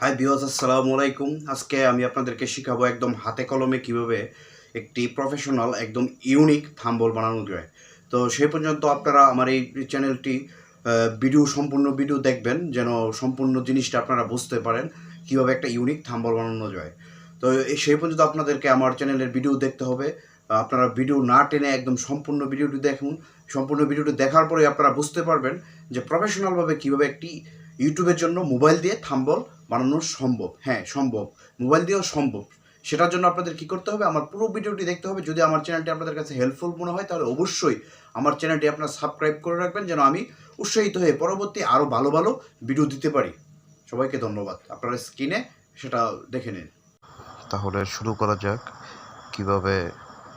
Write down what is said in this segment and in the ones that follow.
Hi viewers, আসসালামু আলাইকুম। আজকে আমি আপনাদেরকে শিখাবো একদম হাতে কলমে কিভাবে একটি প্রফেশনাল একদম ইউনিক থাম্বনেল বানানো যায়। তো সেই পর্যন্ত আপনারা আমার এই চ্যানেলটি সম্পূর্ণ ভিডিও দেখবেন, যেন সম্পূর্ণ জিনিসটা আপনারা বুঝতে পারেন কিভাবে একটা ইউনিক থাম্বনেল বানানো যায়। তো সেই পর্যন্ত আপনাদেরকে আমার চ্যানেলের ভিডিও দেখতে হবে। আপনারা ভিডিও না টেনে একদম সম্পূর্ণ ভিডিওটি দেখুন। সম্পূর্ণ ভিডিওটি দেখার পরে আপনারা বুঝতে পারবেন যে প্রফেশনালভাবে কীভাবে একটি ইউটিউবের জন্য মোবাইল দিয়ে থাম্বনেল বানানো সম্ভব। হ্যাঁ, সম্ভব, মোবাইল দিয়েও সম্ভব। সেটার জন্য আপনাদের কী করতে হবে, আমার পুরো ভিডিওটি দেখতে হবে। যদি আমার চ্যানেলটি আপনাদের কাছে হেল্পফুল মনে হয় তাহলে অবশ্যই আমার চ্যানেলটি আপনারা সাবস্ক্রাইব করে রাখবেন, যেন আমি উৎসাহিত হয়ে পরবর্তী আরও ভালো ভালো ভিডিও দিতে পারি। সবাইকে ধন্যবাদ। আপনারা স্ক্রিনে সেটা দেখে নিন। তাহলে শুরু করা যাক কিভাবে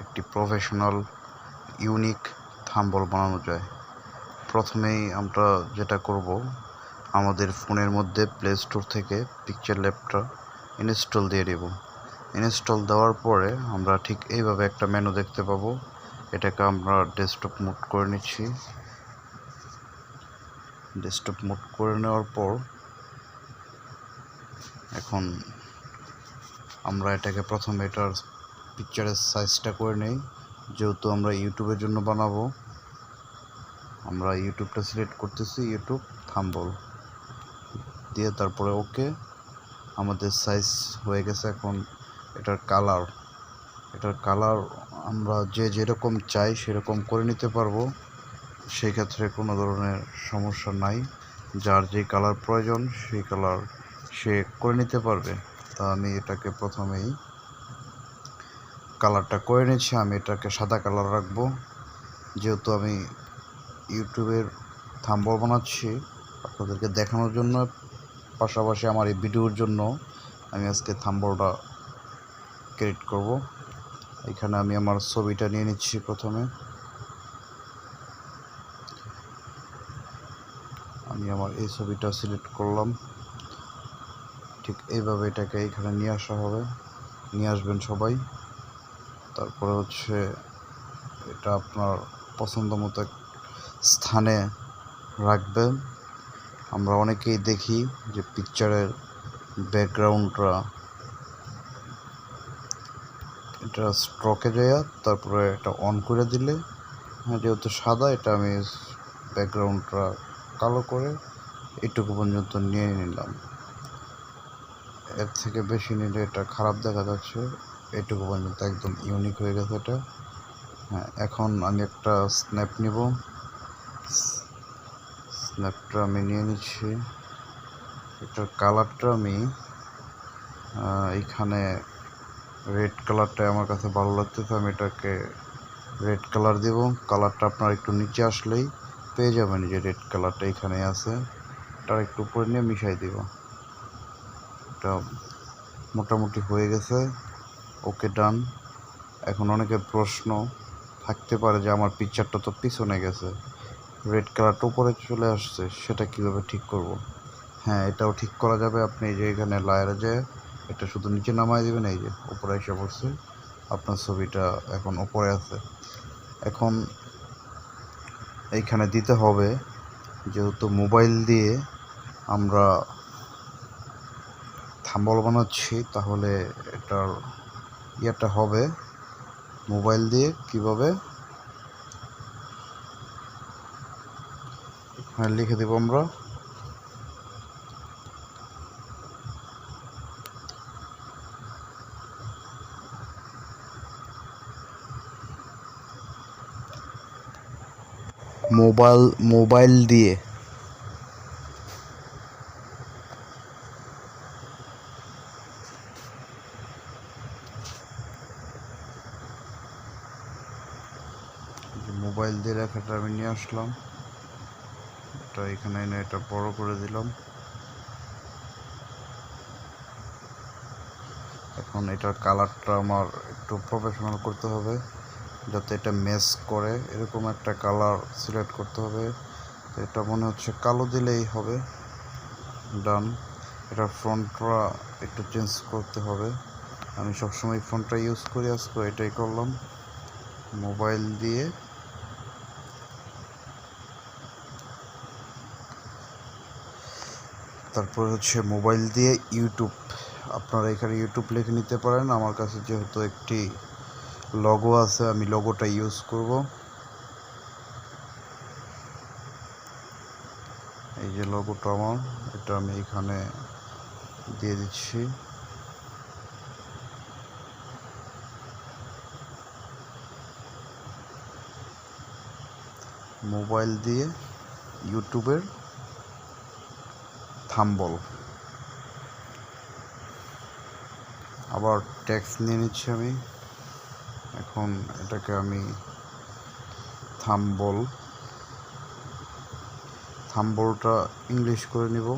একটি প্রফেশনাল ইউনিক থাম্বনেল বানানো যায়। প্রথমেই আমরা যেটা করব, আমাদের ফোনের মধ্যে প্লে স্টোর থেকে পিকচার ল্যাবটা ইনস্টল দিয়ে দেব। ইনস্টল দেওয়ার পরে আমরা ঠিক এইভাবে একটা মেনু দেখতে পাবো। এটাকে আমরা ডেস্কটপ মোড করে নিচ্ছি। ডেস্কটপ মোড করে নেওয়ার পর এখন আমরা এটাকে প্রথমে এটার পিকচারের সাইজটা করে নেই। যেহেতু আমরা ইউটিউবের জন্য বানাবো, আমরা ইউটিউবটা সিলেক্ট করতেছি, ইউটিউব থাম্বনেল দিয়ে তারপরে ওকে। আমাদের সাইজ হয়ে গেছে। এখন এটার কালার আমরা যেরকম চাই সেরকম করে নিতে পারবো। সেই ক্ষেত্রে কোনো ধরনের সমস্যা নাই। যার যে কালার প্রয়োজন সেই কালার সে করে নিতে পারবে। তা আমি এটাকে প্রথমেই কালারটা করে নিচ্ছি। আমি এটাকে সাদা কালার রাখবো, যেহেতু আমি ইউটিউবের থাম্বনেল বানাচ্ছি আপনাদেরকে দেখানোর জন্য, পাশাপাশি আমার এই ভিডিওর জন্য আমি আজকে থাম্বনেলটা ক্রিয়েট করব। এখানে আমি আমার ছবিটা নিয়ে নিচ্ছি। প্রথমে আমি আমার এই ছবিটা সিলেক্ট করলাম। ঠিক এইভাবে এটাকে এখানে নিয়ে আসবেন সবাই। তারপরে হচ্ছে এটা আপনার পছন্দ মতো স্থানে রাখবেন। আমরা অনেকেই দেখি যে পিকচারের ব্যাকগ্রাউন্ডটা এটা স্ট্রোকে দেয়া, তারপরে এটা অন করে দিলে, যেহেতু সাদা, এটা আমি ব্যাকগ্রাউন্ডটা কালো করে এইটুকু পর্যন্ত নিয়ে নিলাম। এর থেকে বেশি নিলে এটা খারাপ দেখা যাচ্ছে। এইটুকু পর্যন্ত একদম ইউনিক হয়ে গেছে এটা। হ্যাঁ, এখন আমি একটা স্ন্যাপ নিব। স্ন্যাপটা আমি নিয়ে নিচ্ছি। এটার কালারটা আমি এইখানে রেড কালারটাই আমার কাছে ভালো লাগতেছে। আমি এটাকে রেড কালার দেব। কালারটা আপনার একটু নিচে আসলেই পেয়ে যাবেন, যে রেড কালারটা এখানে আছে। এটার একটু উপরে নিয়ে মিশাই দিব। এটা মোটামুটি হয়ে গেছে। ওকে, ডান। এখন অনেকের প্রশ্ন থাকতে পারে যে আমার পিকচারটা তো পিছনে গেছে, রেড কালারটা উপরে চলে আসছে, সেটা কিভাবে ঠিক করব? হ্যাঁ, এটাও ঠিক করা যাবে। আপনি যে এখানে লায়ারে যে এটা শুধু নিচে নামাই দেবেন, এই যে উপরে এসে পড়ছে, আপনার ছবিটা এখন উপরে আছে। এখন এইখানে দিতে হবে, যেহেতু মোবাইল দিয়ে আমরা থাম্বনেল বানাচ্ছি, তাহলে এটার ইয়েটা হবে মোবাইল দিয়ে কিভাবে লিখে দেব আমরা। মোবাইল দিয়ে লেখাটা আমি নিয়ে আসলাম। এটা এখানে এনে এটা বড় করে দিলাম। এখন এটার কালারটা আমার একটু প্রফেশনাল করতে হবে, যাতে এটা ম্যাচ করে এরকম একটা কালার সিলেক্ট করতে হবে। এটা মনে হচ্ছে কালো দিলেই হবে। ডান। এটার ফন্টটা একটু চেঞ্জ করতে হবে। আমি সবসময় ফন্টটা ইউজ করি, আজকে এটাই করলাম। মোবাইল দিয়ে তারপর হচ্ছে মোবাইল দিয়ে ইউটিউব, আপনারা এখানে ইউটিউব লিখে নিতে পারেন। আমার কাছে যেহেতু একটি লোগো আছে, আমি লোগোটা ইউজ করব। এই যে লোগোটা আমার, এটা আমি এখানে দিয়ে দিচ্ছি। মোবাইল দিয়ে ইউটিউবের থাম্বল, আবার টেক্সট নিয়ে নিচ্ছি আমি। এখন এটাকে আমি থাম্বলটা ইংলিশ করে নিব।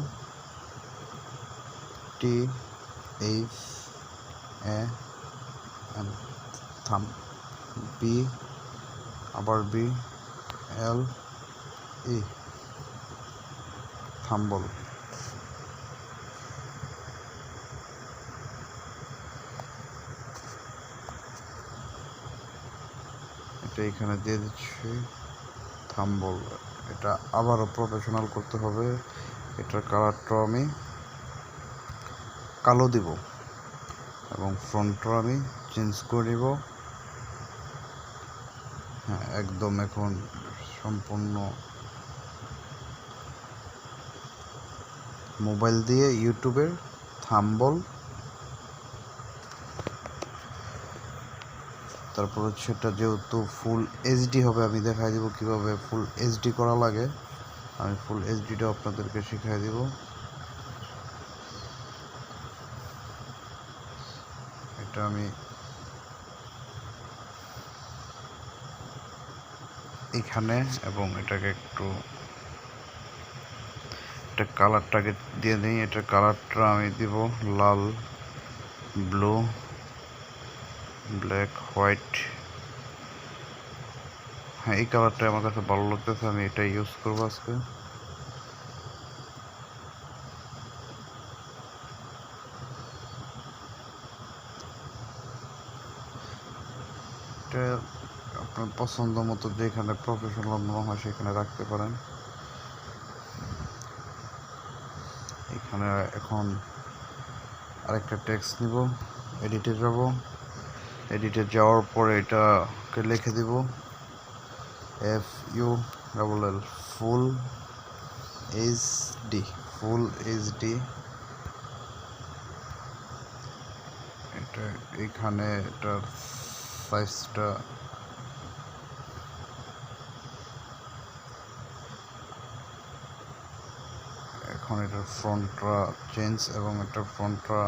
THAM, থাম, বি, আবার BLE, থাম্বল। এটা এখানে দিয়ে দিচ্ছি থাম্বল। এটা আবারও প্রফেশনাল করতে হবে। এটার কালারটা আমি কালো দিব এবং ফ্রন্টটা আমি চেঞ্জ করে নিব। হ্যাঁ, একদম এখন সম্পূর্ণ মোবাইল দিয়ে ইউটিউবের থাম্বল। তারপর হচ্ছে এটা যেহেতু ফুল এইচডি হবে, আমি দেখাই দিব কিভাবে ফুল এইচডি করা লাগে। আমি ফুল এইচডিটা আপনাদেরকে শিখাই দিব। এটা আমি এখানে এবং এটাকে একটু এটা কালারটাকে দিয়ে দিই। এটা কালারটা আমি দিব লাল, ব্লু, ব্ল্যাক, হোয়াইট। হ্যাঁ, এই কালারটা আমার কাছে ভালো লাগতেছে, আমি এটা ইউজ করবো আজকে। এটা আপনার পছন্দ মতো যেখানে প্রফেশনাল মনে হয় সেখানে রাখতে পারেন। এখানে এখন আরেকটা টেক্সট নিব, এডিটে যাব। এডিটে যাওয়ার পরে এটাকে লিখে দিব FULL, ফুল এইচডি। এটা এখানে এটার সাইজটা এখন এটার ফ্রন্টটা চেঞ্জ এবং এটার ফ্রন্টটা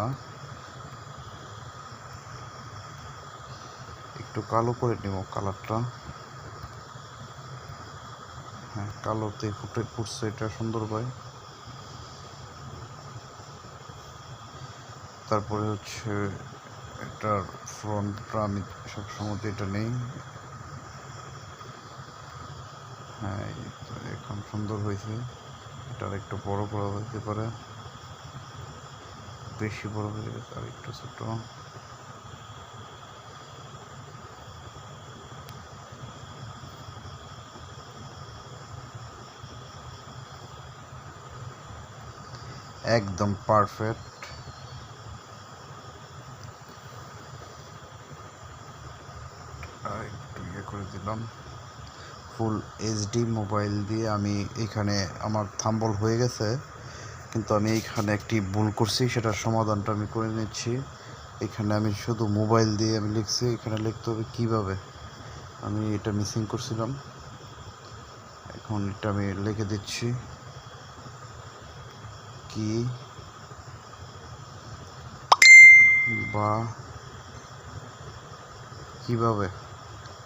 একটু কালো করে নিব কালারটা। হ্যাঁ, কালোতে ফুটছে এটা সুন্দর হয়। তারপরে হচ্ছে এটার ফ্রন্টটা আমি সবসময় এটা নেই। হ্যাঁ, এখন সুন্দর হয়েছে। এটার একটু বড় করা হতে পারে, বেশি বড় হয়ে গেছে, আর একটু ছোট। একদম পারফেক্ট। একটু ইয়ে করে দিলাম। ফুল এইচডি মোবাইল দিয়ে আমি এখানে আমার থাম্বল হয়ে গেছে, কিন্তু আমি এইখানে একটি ভুল করছি, সেটার সমাধানটা আমি করে নিচ্ছি। এখানে আমি শুধু মোবাইল দিয়ে আমি লিখছি, এখানে লিখতে হবে কিভাবে। আমি এটা মিসিং করছিলাম, এখন এটা আমি লিখে দিচ্ছি কি বা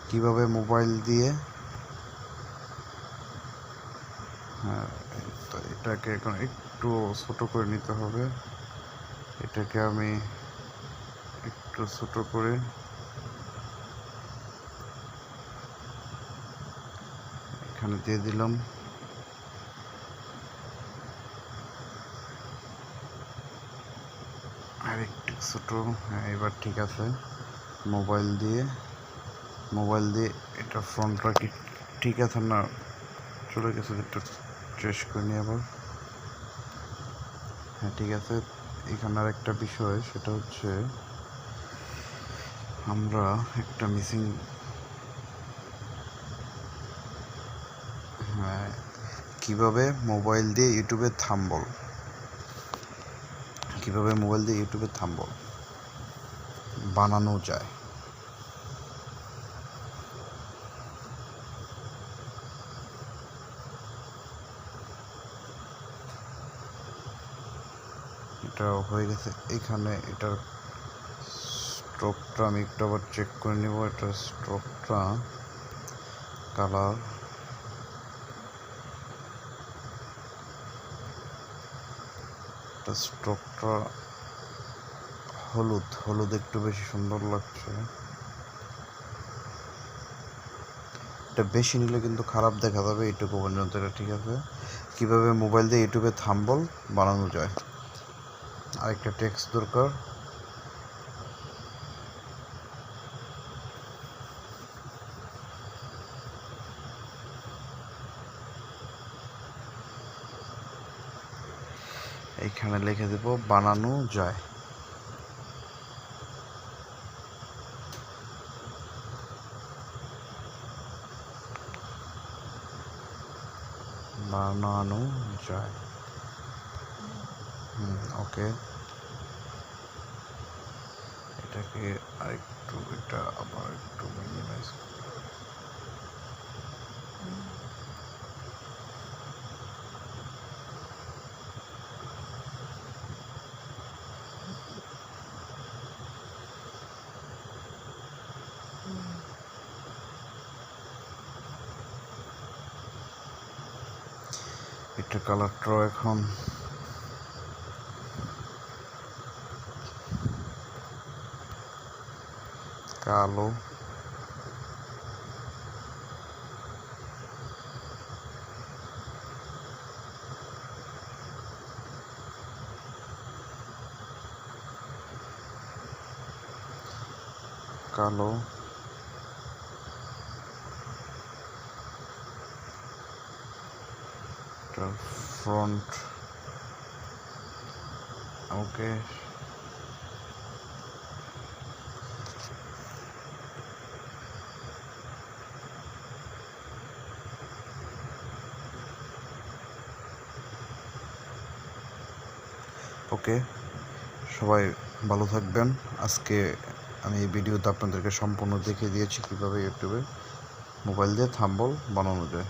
কিভাবে মোবাইল দিয়ে। হ্যাঁ, তো এটাকে এখন একটু ছোট করে নিতে হবে। এটাকে আমি একটু ছোট করে এখানে দিয়ে দিলাম। আর একটু ছোট। হ্যাঁ, এবার ঠিক আছে। মোবাইল দিয়ে এটা ফ্রন্টটা কি ঠিক আছে না চলে গেছে, একটু চেষ্টা করে নিই আবার। হ্যাঁ ঠিক আছে, এখানে আর একটা বিষয়, সেটা হচ্ছে আমরা একটা মিসিং, হ্যাঁ, কীভাবে মোবাইল দিয়ে ইউটিউবে থাম্বনেল বানানো যায়। এটা হয়ে গেছে। এখানে এটার স্ট্রোকটা আমি একটু আবার চেক করে নেব। এটার স্ট্রোকটা কালার, স্ট্রোকটা হলুদ একটু বেশি সুন্দর লাগছে। এটা বেশি নিলে কিন্তু খারাপ দেখা যাবে, এইটুকু পর্যন্ত এটা ঠিক আছে। কিভাবে মোবাইল দিয়ে ইউটিউবে থাম্বনেল বানানো যায়। আরেকটা টেক্সট দরকার। এইখানে লিখে দেব বানানো যায়। বানানো যায়। ওকে, এটাকে আরেকটু, এটা আবার একটু মিনিমাইজ। এটা কালারটাও এখন কালো। কালো, ফ্রন্ট, ওকে। ওকে, সবাই ভালো থাকবেন। আজকে আমি এই ভিডিওতে আপনাদেরকে সম্পূর্ণ দেখিয়ে দিয়েছি কীভাবে ইউটিউবে মোবাইল দিয়ে থাম্বনেল বানানো যায়।